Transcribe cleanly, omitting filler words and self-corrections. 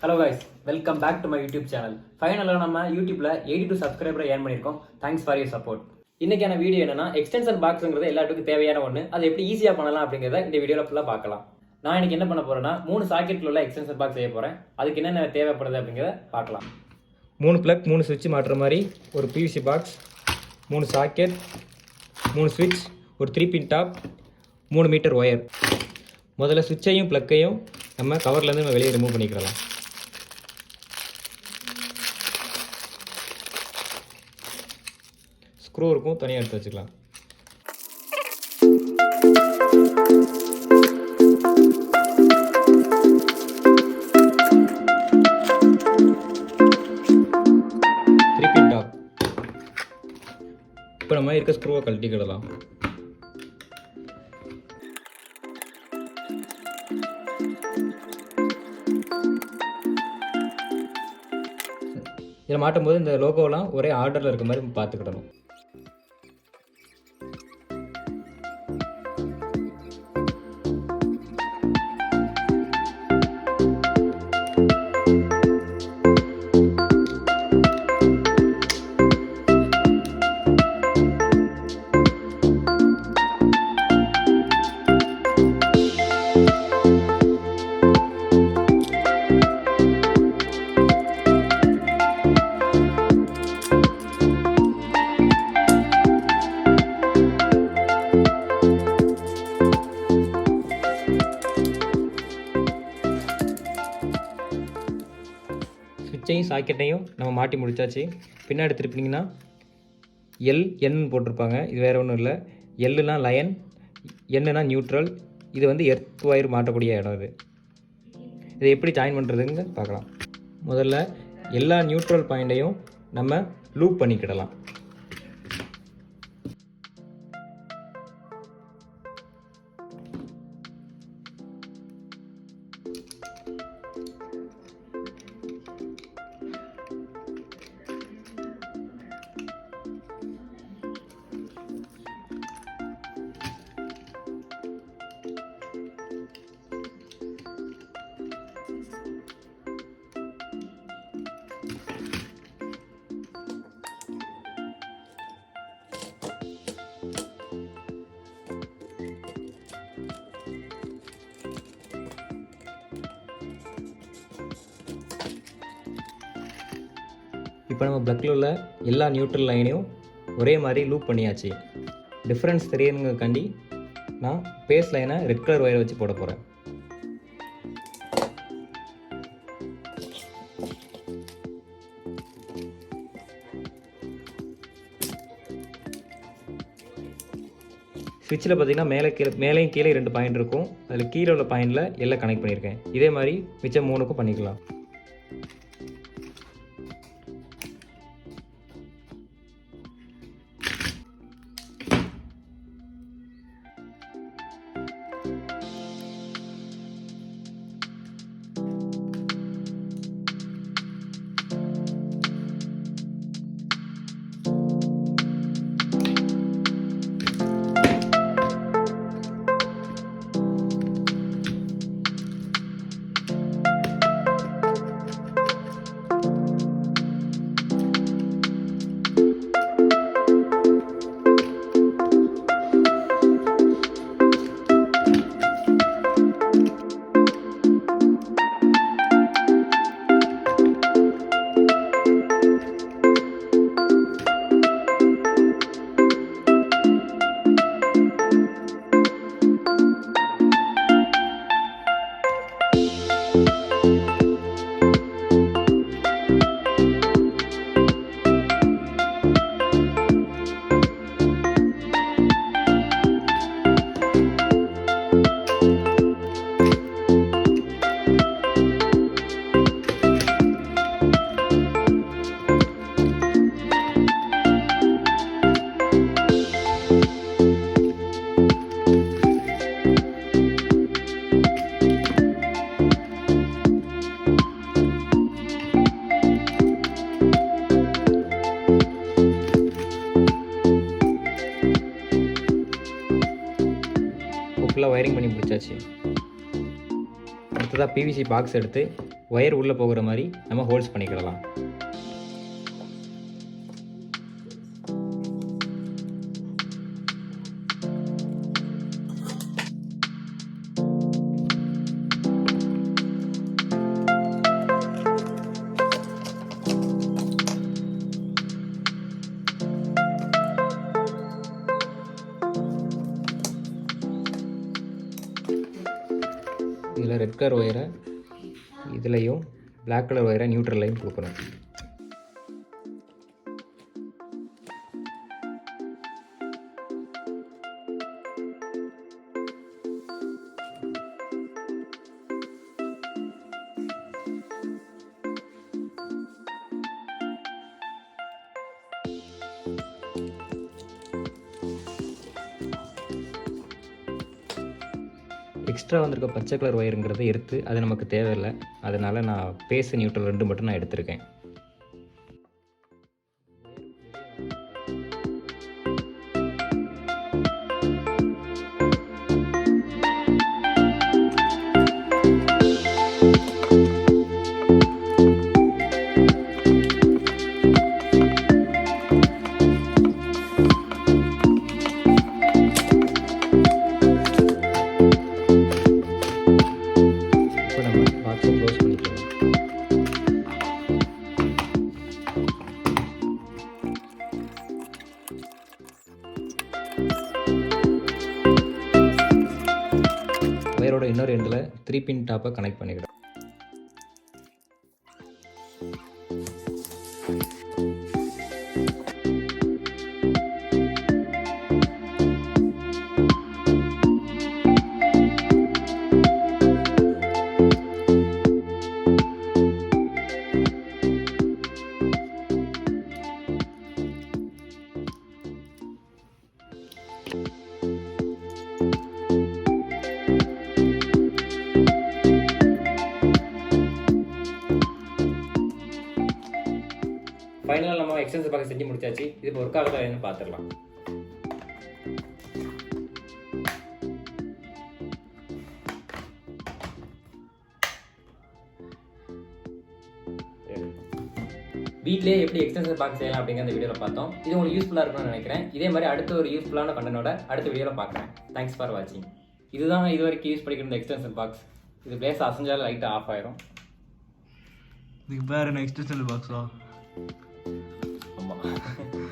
Hello guys, welcome back to my YouTube channel. ஃபைனலாக நம்ம யூடியூப்ல 82 சப்ஸ்கிரைபரை ஏர்ன் பண்ணியிருக்கோம். Thanks for your support. இன்னைக்கான வீடியோ என்னன்னா, எக்ஸ்டென்ஷன் பாக்ஸுங்கிறது எல்லாத்துக்கும் தேவையான ஒன்று. அதை எப்படி ஈஸியாக பண்ணலாம் அப்படிங்கிறத இந்த வீடியோவில் ஃபுல்லாக பார்க்கலாம். நான் இன்னைக்கு என்ன பண்ண போறேன்னா, 3 சாக்கெட்டில் உள்ள எக்ஸ்டென்ஷன் பாக்ஸ் செய்ய போகிறேன். அதுக்கு என்னென்ன தேவைப்படுது அப்படிங்கிறத பார்க்கலாம். 3 பிளக், 3 சுவிட்ச் மாட்டுற மாதிரி ஒரு பிவிசி பாக்ஸ், 3 சாக்கெட், 3 சுவிட்ச், ஒரு 3 பின் டாப், 3 மீட்டர் ஒயர். முதல்ல சுவிட்சையும் பிளக்கையும் நம்ம கவர்லேருந்து நம்ம வெளியே ரிமூவ் பண்ணிக்கலாம். ஸ்க்ரூ இருக்கும், தனியாக எடுத்து வச்சுக்கலாம். இப்போ நம்ம இருக்க ஸ்க்ரூவை கழட்டிக்கிடலாம். இதில் மாட்டும்போது இந்த லோகோலாம் ஒரே ஆர்டரில் இருக்க மாதிரி பார்த்துக்கிடணும். சுவிட்சையும் சாக்கெட்டையும் நம்ம மாட்டி முடிச்சாச்சு. பின்னாடி திருப்பினீங்கன்னா என் போட்டிருப்பாங்க. இது வேறு ஒன்றும் இல்லை. எல்லுனா லயன், என்னன்னா நியூட்ரல். இது வந்து எர்த் ஒயர் மாட்டக்கூடிய இடம். இதை எப்படி ஜாயின் பண்ணுறதுன்னு பார்க்கலாம். முதல்ல எல்லா நியூட்ரல் பாயிண்ட்டையும் நம்ம லூப் பண்ணிக்கிடலாம். இப்போ நம்ம பிளக்கில் உள்ள எல்லா நியூட்ரல் லைனையும் ஒரே மாதிரி லூப் பண்ணியாச்சு. டிஃப்ரென்ஸ் தெரியணுங்கிறக்காண்டி நான் பேஸ் லைனை ரெட் கலர் ஒயரை வச்சு போட போகிறேன். ஸ்விட்சில் பார்த்தீங்கன்னா மேலேயும் கீழே 2 பாயிண்ட் இருக்கும். அதில் கீழே உள்ள பாயிண்டில் எல்லாம் கனெக்ட் பண்ணியிருக்கேன். இதே மாதிரி மிச்சம் 3க்கும் பண்ணிக்கலாம். ஃபுல்லாக ஒயரிங் பண்ணி முடிச்சாச்சு. அடுத்ததாக பிவிசி பாக்ஸ் எடுத்து ஒயர் உள்ளே போகிற மாதிரி நம்ம ஹோல்ஸ் பண்ணிக்கிடலாம். இதில் ரெட் கலர் ஒயரை இதுலேயும் பிளாக் கலர் ஒயரை நியூட்ரல்லையும் கொடுக்கணும். எக்ஸ்ட்ரா வந்திருக்க பச்சை கலர் ஒயருங்கிறத எடுத்து அது நமக்கு தேவையில்லை. அதனால் நான் பேஸ் நியூட்ரல் 2 மட்டும் நான் எடுத்திருக்கேன். இப்போ நம்ம பாக்ஸை க்ளோஸ் பண்ணிக்கலாம். ஒயரோட இன்னொரு எண்டில் 3 பின் டாப்பை கனெக்ட் பண்ணிக்கிடும். ஃபைனலாக நம்ம எக்ஸ்டென்ஷன் பாக்ஸ் செஞ்சு முடிச்சாச்சு. இது இப்போ ஒர்க் ஆகுதா என்னன்னு பார்த்துடலாம். வீட்டிலேயே எப்படி எக்ஸ்டென்ஷன் பாக்ஸ் செய்யலாம் அப்படிங்கிற அந்த வீடியோவில் பார்த்தோம். இது உங்களுக்கு யூஸ்ஃபுல்லாக இருக்கும்னு நினைக்கிறேன். இதே மாதிரி அடுத்த ஒரு யூஸ்ஃபுல்லான கண்டனோட அடுத்த வீடியோவில் பார்க்குறேன். தேங்க்ஸ் ஃபார் வாட்சிங். இதுதான் இது வரைக்கும் யூஸ் பண்ணிக்கிற எக்ஸ்டென்ஷன் பாக்ஸ். இது பிளேஸ் அசைஞ்சாலும் லைட்டாக ஆஃப் ஆயிரும். இதுக்கு பேர் என்ன எக்ஸ்டென்ஷன் பாக்ஸா? ஆமாம்.